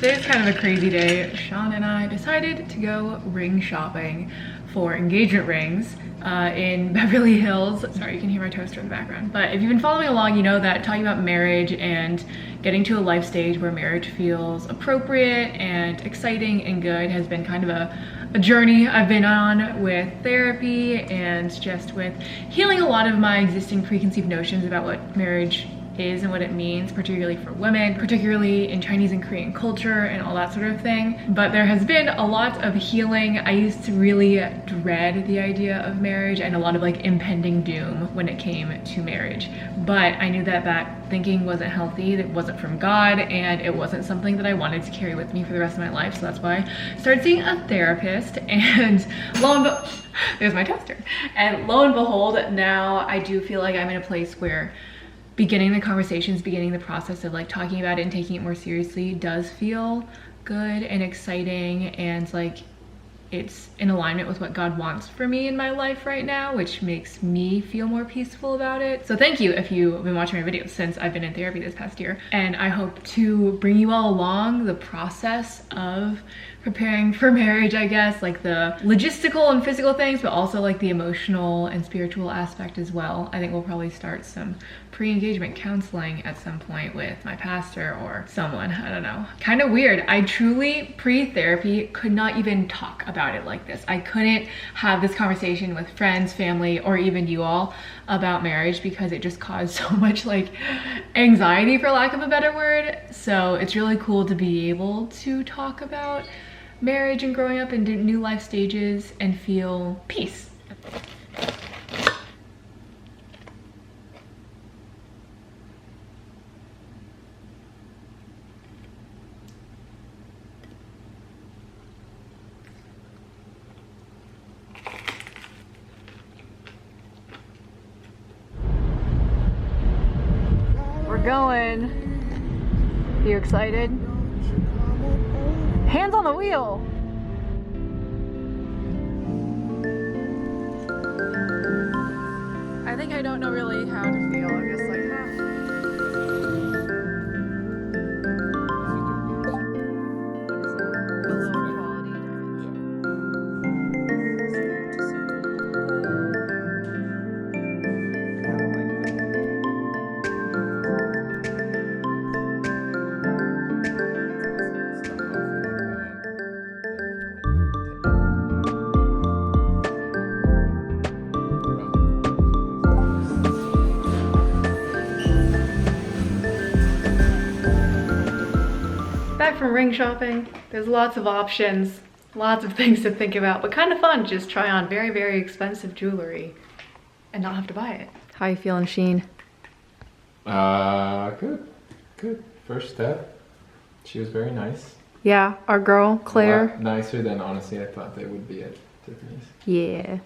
Today's kind of a crazy day. Sean and I decided to go ring shopping for engagement rings in Beverly Hills. Sorry, you can hear my toaster in the background. But if you've been following along, you know that talking about marriage and getting to a life stage where marriage feels appropriate and exciting and good has been kind of a journey I've been on with therapy and just with healing a lot of my existing preconceived notions about what marriage is and what it means, particularly for women, particularly in Chinese and Korean culture and all that sort of thing. But there has been a lot of healing. I used to really dread the idea of marriage and a lot of like impending doom when it came to marriage. But I knew that that thinking wasn't healthy, that wasn't from God, and it wasn't something that I wanted to carry with me for the rest of my life. So that's why I started seeing a therapist, and lo and behold, there's my toaster. And lo and behold, now I do feel like I'm in a place where beginning the conversations, beginning the process of like talking about it and taking it more seriously does feel good and exciting, and like it's in alignment with what God wants for me in my life right now, which makes me feel more peaceful about it. So thank you if you've been watching my videos since I've been in therapy this past year. And I hope to bring you all along the process of preparing for marriage, I guess, like the logistical and physical things, but also like the emotional and spiritual aspect as well. I think we'll probably start some pre-engagement counseling at some point with my pastor or someone, I don't know. Kind of weird. I truly, pre-therapy, could not even talk about it like this. I couldn't have this conversation with friends, family, or even you all about marriage because it just caused so much like anxiety, for lack of a better word. So it's really cool to be able to talk about marriage and growing up into new life stages and feel peace. We're going. You excited? Hands on the wheel. I think I don't know really how to feel. I'm just like, back from ring shopping. There's lots of options, lots of things to think about, but kind of fun to just try on very, very expensive jewelry and not have to buy it. How you feeling, Sheen? Good. First step. She was very nice. Yeah, our girl, Claire. A lot nicer than honestly I thought they would be at Tiffany's. Yeah.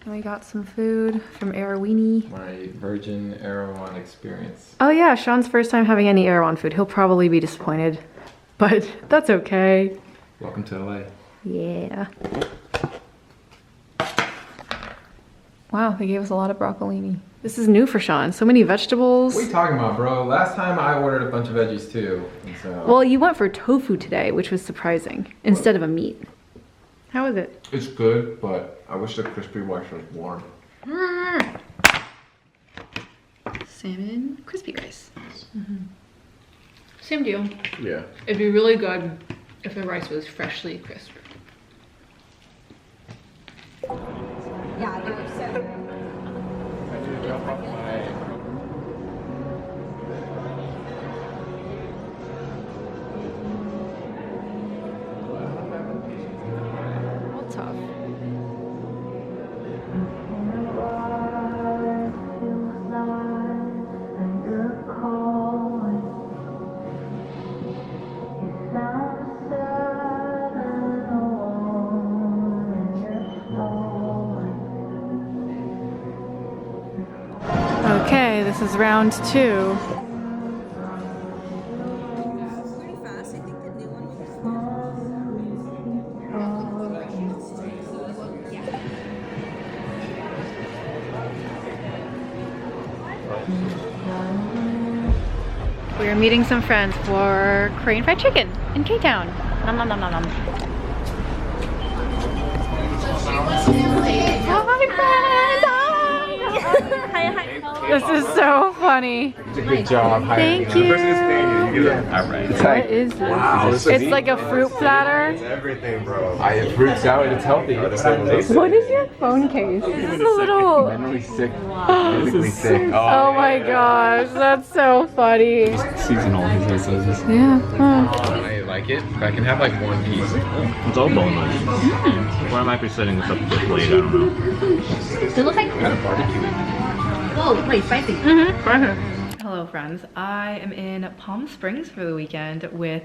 And we got some food from erewhon. My virgin erewhon experience. Oh yeah, Sean's first time having any erewhon food. He'll probably be disappointed, but that's okay. Welcome to LA. Yeah. Wow, they gave us a lot of broccolini. This is new for Sean. So many vegetables. What are you talking about, bro? Last time I ordered a bunch of veggies too. And so... Well, you went for tofu today, which was surprising, instead of a meat. How is it? It's good, but I wish the crispy rice was warm. Salmon crispy rice. Same deal. Yeah. It'd be really good if the rice was freshly crisp. Yeah, they were so. I need to drop off my... Well, tough. Okay, this is round 2. Pretty fast. I think the new one We are meeting some friends for Korean fried chicken. in K-Town. Nom nom nom nom nom. This is so funny. Good job. Thank you. What is this? Wow, It's like a fruit platter. It's everything, bro. I have fruit salad. It's healthy. What is your phone case? This is a little. Mentally sick. Physically sick. Oh my gosh, that's so funny. Seasonal, he says. Yeah. I like it. I can have like one piece. It's all boneless. Or I might be setting this up to the plate, I don't know. They look like Barbecue. oh wait, spicy. Hello friends, I am in Palm Springs for the weekend with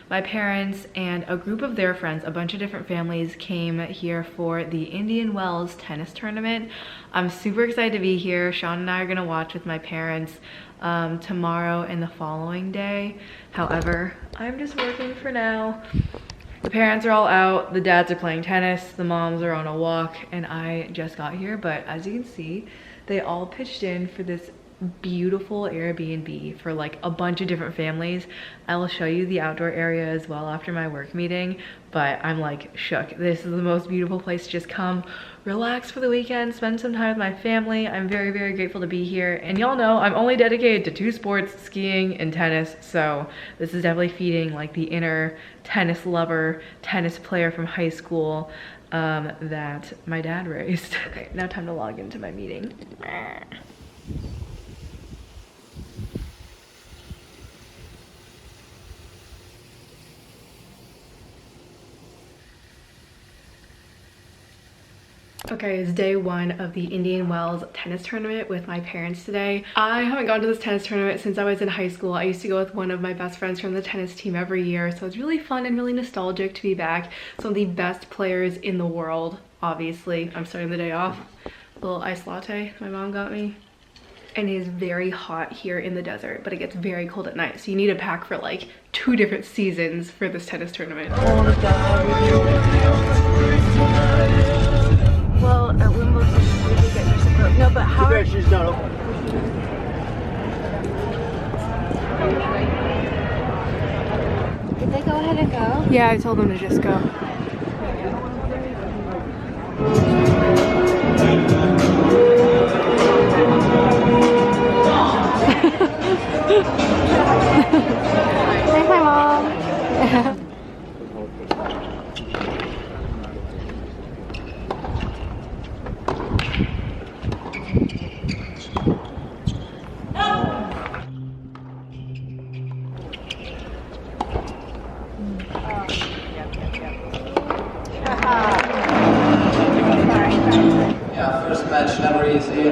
my parents and a group of their friends. A bunch of different families came here for the Indian Wells tennis tournament. I'm super excited to be here. Sean and I are gonna watch with my parents tomorrow and the following day. However, I'm just working for now. The parents are all out, the dads are playing tennis, the moms are on a walk, and I just got here. But as you can see, they all pitched in for this beautiful Airbnb for like a bunch of different families. I will show you the outdoor area as well after my work meeting, but I'm like shook. This is the most beautiful place to just come relax for the weekend, spend some time with my family. I'm very, very grateful to be here. And y'all know I'm only dedicated to 2 sports, skiing and tennis. So this is definitely feeding like the inner tennis lover, tennis player from high school that my dad raised. Okay, now time to log into my meeting. Okay, it's day 1 of the Indian Wells tennis tournament with my parents today. I haven't gone to this tennis tournament since I was in high school. I used to go with one of my best friends from the tennis team every year, so it's really fun and really nostalgic to be back. Some of the best players in the world, obviously. I'm starting the day off. A little iced latte my mom got me. And it is very hot here in the desert, but it gets very cold at night, so you need to pack for like 2 different seasons for this tennis tournament. Well, at Wimbledon, you can get your support. No, but how? She's not open. Did they go ahead and go? Yeah, I told them to just go. Thanks, my mom. Yeah, first match never easy.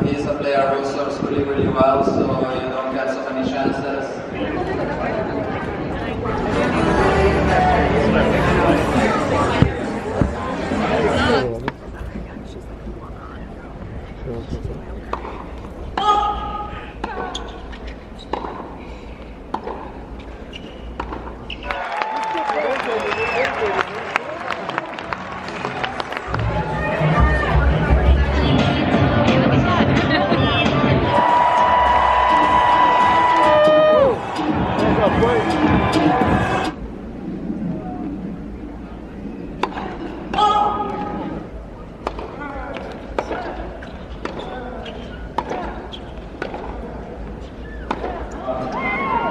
He's a player who serves really, really well, so you don't get so many chances.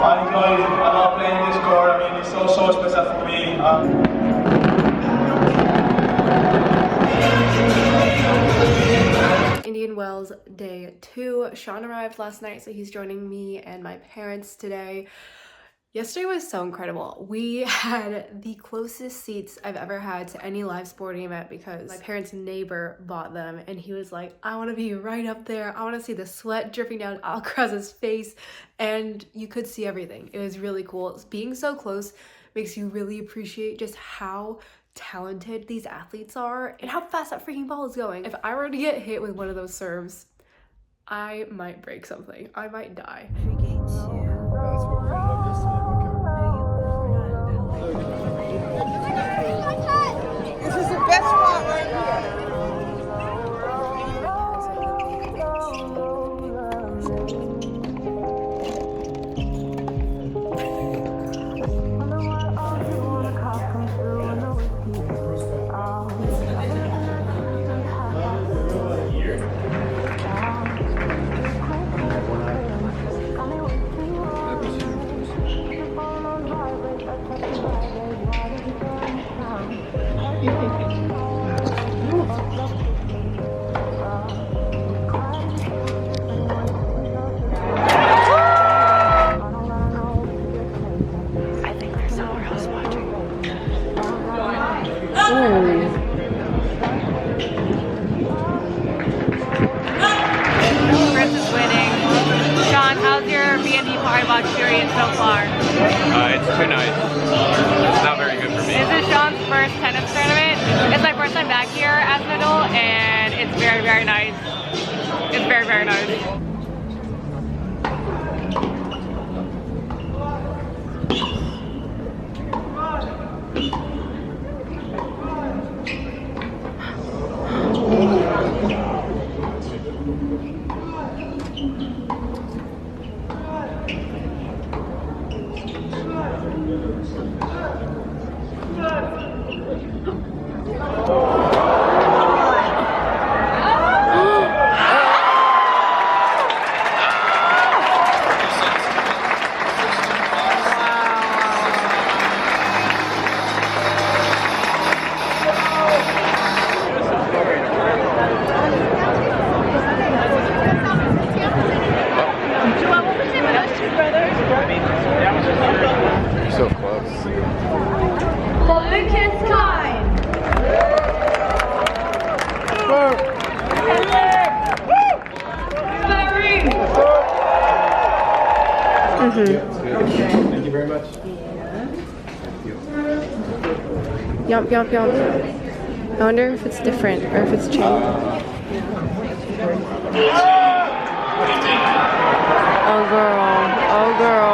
I enjoy a lot playing this court. I mean, it's so special for me. Indian Wells day 2. Sean arrived last night, so he's joining me and my parents today. Yesterday was so incredible. We had the closest seats I've ever had to any live sporting event because my parents' neighbor bought them, and he was like, I want to be right up there. I want to see the sweat dripping down Alcraz's face, and you could see everything. It was really cool. Being so close makes you really appreciate just how talented these athletes are and how fast that freaking ball is going. If I were to get hit with one of those serves, I might break something. I might die. This is the best spot right here. so far? It's too nice. It's not very good for me. This is Sean's first tennis tournament. It's my first time back here as an adult, and it's very, very nice. It's very, very nice. So close. Lucas time. Thank you very much. Yump, yump, yump. I wonder if it's different or if it's changed. Oh girl, oh girl.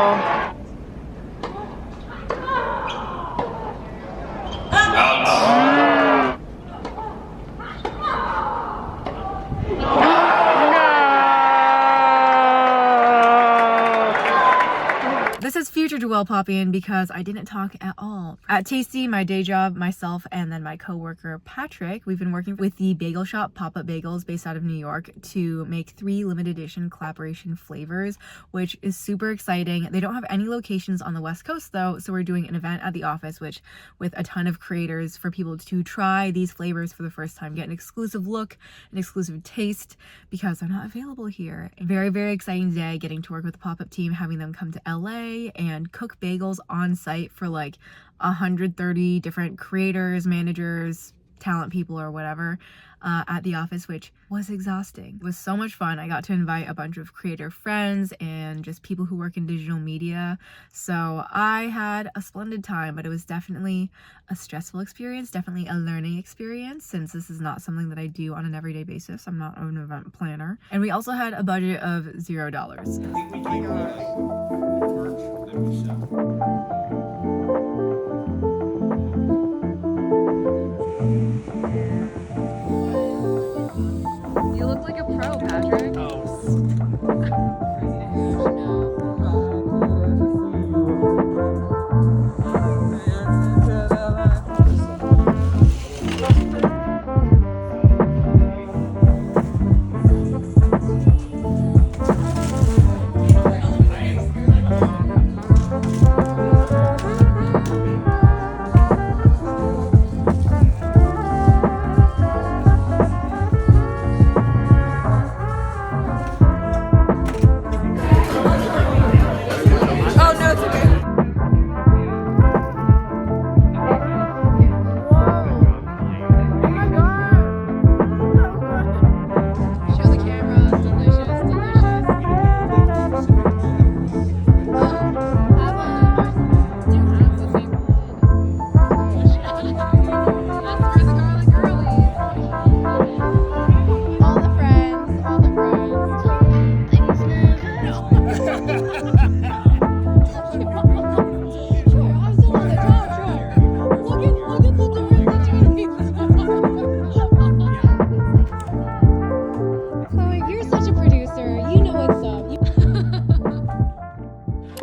This is future Joelle popping in because I didn't talk at all. At Tasty, my day job, myself, and then my co-worker Patrick, we've been working with the bagel shop Popup Bagels based out of New York to make 3 limited edition collaboration flavors, which is super exciting. They don't have any locations on the West Coast though, so we're doing an event at the office with a ton of creators for people to try these flavors for the first time, get an exclusive look, an exclusive taste, because they're not available here. Very, very exciting day getting to work with the Popup team, having them come to LA and cook bagels on site for like 130 different creators, managers, talent people, or whatever at the office, which was exhausting. It was so much fun. I got to invite a bunch of creator friends and just people who work in digital media. So I had a splendid time, but it was definitely a stressful experience, definitely a learning experience, since this is not something that I do on an everyday basis. I'm not an event planner. And we also had a budget of $0. You look like a pro, Patrick.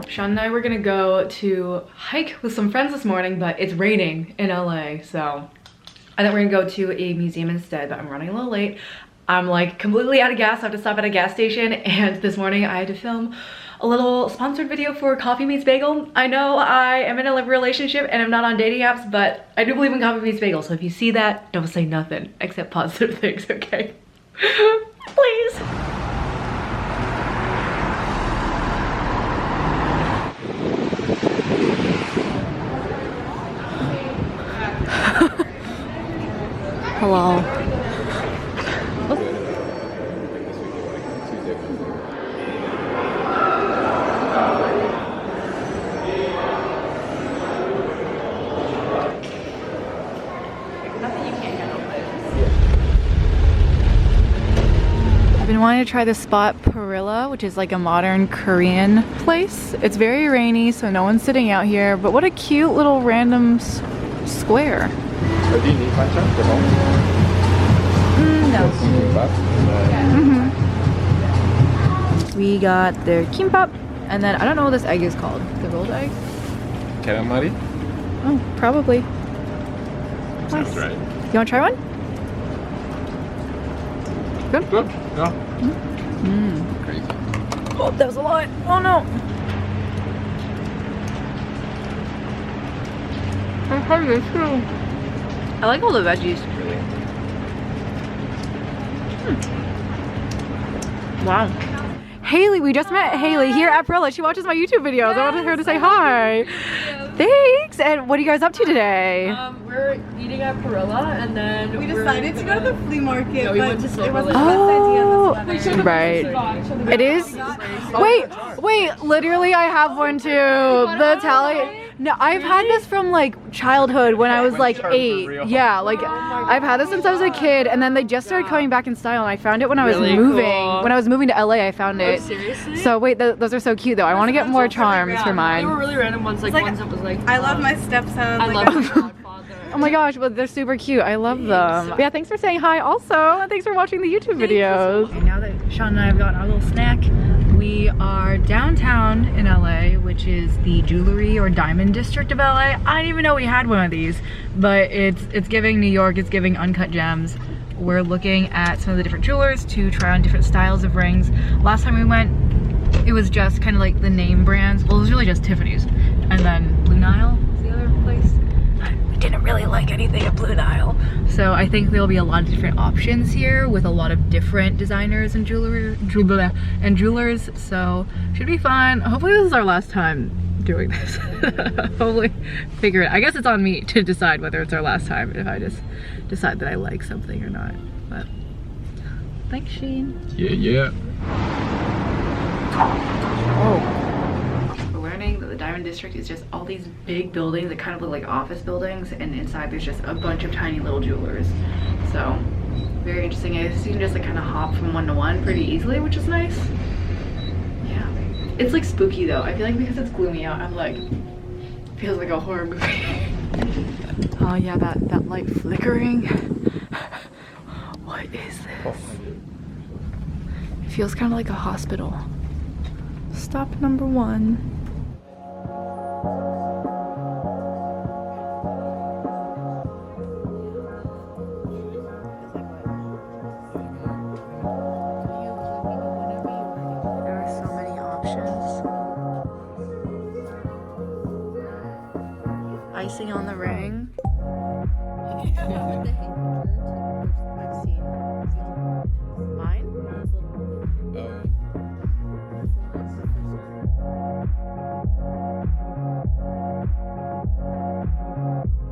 Sean and I were gonna go to hike with some friends this morning, but it's raining in LA, so I think we're gonna go to a museum instead, but I'm running a little late. I'm like completely out of gas. I have to stop at a gas station, and this morning I had to film a little sponsored video for Coffee Meets Bagel. I know I am in a relationship and I'm not on dating apps, but I do believe in Coffee Meets Bagel, so if you see that, don't say nothing except positive things, okay? Please. Hello. been wanting to try this spot, Perilla, which is like a modern Korean place. It's very rainy, so no one's sitting out here, but what a cute little random square. So do you need matcha for home? No. Kimbap? We got their kimbap, and then I don't know what this egg is called. The rolled egg? Calamari? Oh, probably. Sounds Nice. right. You want to try one? Good? Good. Yeah. Crazy. Oh, that was a lot. Oh no. I'm hungry too. I like all the veggies. Really? Wow. Haley, we just met Haley here at Perilla. She watches my YouTube videos. I wanted her to say hi. Thanks. And what are you guys up to today? We're eating at Perilla, and then We decided to go to the flea market, Yeah, we but went to it Silver wasn't Lake. the best idea in this weather. Right. It is. Wait, literally I have one too. The Italian. No, I've had this from like childhood when I was like 8. Yeah, like I've had this since I was a kid, and then they just started coming back in style, and I found it when I was Really moving. cool. When I was moving to LA, I found it. Seriously? So wait, those are so cute though. I want to get more charms for They were mine. really random ones, like, like- ones that was like. I love my stepson. I like, love my godfather. Oh my gosh, but they're super cute. I love them. Yeah, thanks for saying hi also, and thanks for watching the YouTube videos. Okay, now that Sean and I have gotten our little snack, we are downtown in LA, which is the jewelry or diamond district of LA. I didn't even know we had one of these, but it's giving New York, it's giving uncut gems. We're looking at some of the different jewelers to try on different styles of rings. Last time we went, it was just kind of like the name brands. Well, it was really just Tiffany's. And then Blue Nile was the other place. I didn't really like anything at Blue Nile. So I think there'll be a lot of different options here with a lot of different designers and jewelers. So should be fun. Hopefully this is our last time doing this. Hopefully figure it. I guess it's on me to decide whether it's our last time if I just decide that I like something or not. But thanks, Sheen. Yeah. We're learning that the Diamond District is just all these big buildings that kind of look like office buildings, and inside there's just a bunch of tiny little jewelers. So very interesting. I guess you can just like kind of hop from one to one pretty easily, which is nice. Yeah, it's like spooky though. I feel like because it's gloomy out, I'm like, feels like a horror movie. Oh yeah, that light flickering. What is this? It feels kind of like a hospital. Stop number 1. There are so many options. Icing on the ring.